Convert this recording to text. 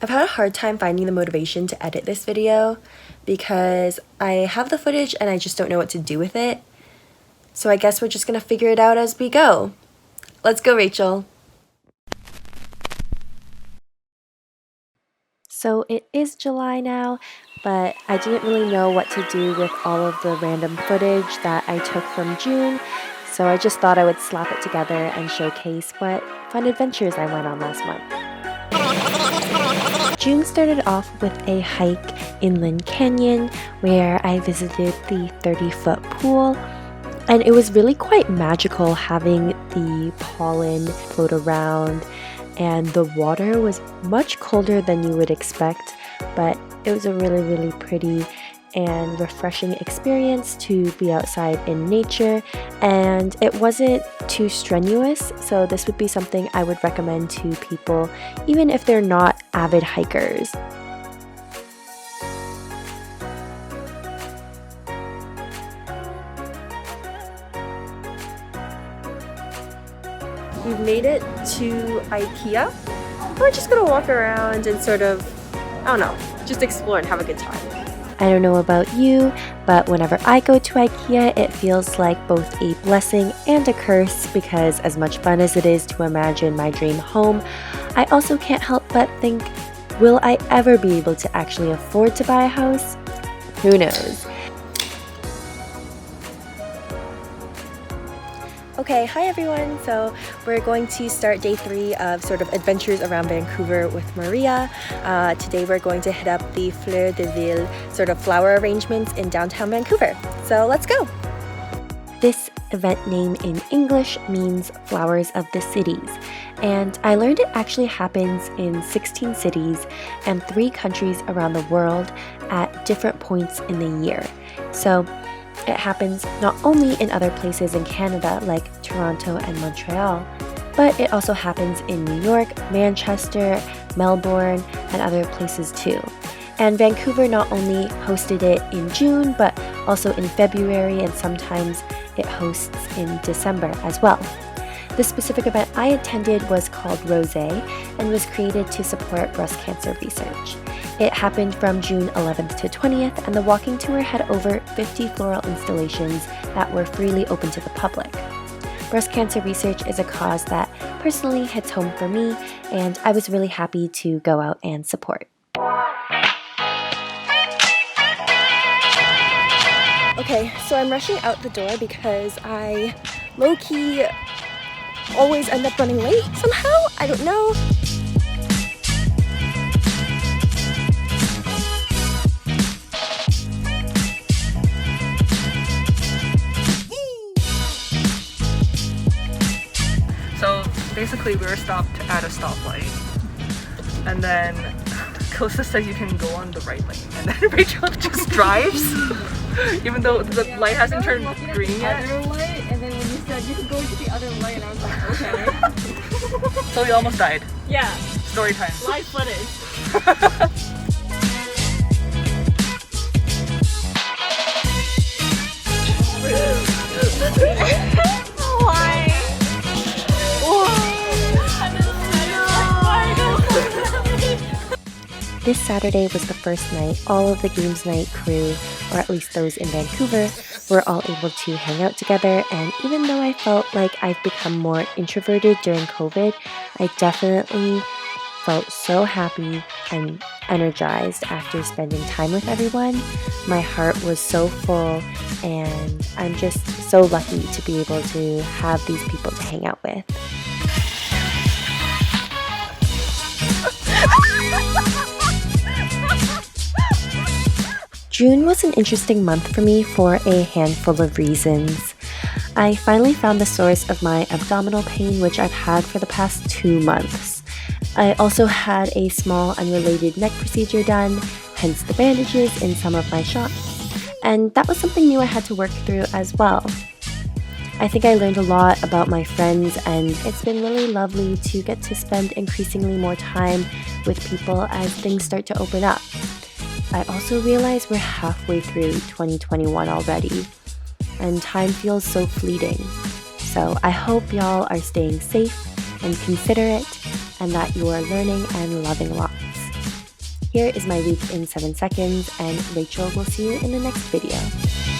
I've had a hard time finding the motivation to edit this video because I have the footage and I just don't know what to do with it. So I guess we're just gonna figure it out as we go. Let's go, Rachel. So it is July now, but I didn't really know what to do with all of the random footage that I took from June, so I just thought I would slap it together and showcase what fun adventures I went on last month. June started off with a hike in Lynn Canyon where I visited the 30-foot pool, and it was really quite magical having the pollen float around, and the water was much colder than you would expect, but it was a really pretty and refreshing experience to be outside in nature, and it wasn't too strenuous, so this would be something I would recommend to people even if they're not avid hikers. We've made it to IKEA. We're just gonna walk around and sort of, I don't know, just explore and have a good time. I don't know about you, but whenever I go to IKEA, it feels like both a blessing and a curse because as much fun as it is to imagine my dream home, I also can't help but think, will I ever be able to actually afford to buy a house? Who knows? Okay, hi everyone. So we're going to start day 3 of sort of adventures around Vancouver with Maria. Today we're going to hit up the Fleur de Ville sort of flower arrangements in downtown Vancouver. So let's go. This event name in English means Flowers of the Cities, and I learned it actually happens in 16 cities and 3 countries around the world at different points in the year. So it happens not only in other places in Canada like Toronto and Montreal, but it also happens in New York, Manchester, Melbourne, and other places too. And Vancouver not only hosted it in June, but also in February, and sometimes it hosts in December as well. The specific event I attended was called Rosé and was created to support breast cancer research. It happened from June 11th to 20th, and the walking tour had over 50 floral installations that were freely open to the public. Breast cancer research is a cause that personally hits home for me, and I was really happy to go out and support. Okay, so I'm rushing out the door because I low-key always end up running late somehow. I don't know. So basically we were stopped at a stoplight, and then Costa says you can go on the right lane, and then Rachel just drives even though the light hasn't turned green yet. Other light, and then when you said you can go to the other light, I was like, okay. So we almost died. Yeah. Story time. Live footage. Why? This Saturday was the first night all of the Games Night crew, or at least those in Vancouver, were all able to hang out together, and even though I felt like I've become more introverted during COVID, I definitely felt so happy and energized after spending time with everyone. My heart was so full, and I'm just so lucky to be able to have these people to hang out with. June was an interesting month for me for a handful of reasons. I finally found the source of my abdominal pain, which I've had for the past 2 months. I also had a small unrelated neck procedure done, hence the bandages in some of my shots, and that was something new I had to work through as well. I think I learned a lot about my friends, and it's been really lovely to get to spend increasingly more time with people as things start to open up. I also realize we're halfway through 2021 already, and time feels so fleeting. So I hope y'all are staying safe and considerate, and that you are learning and loving lots. Here is my week in 7 seconds, and Rachel will see you in the next video.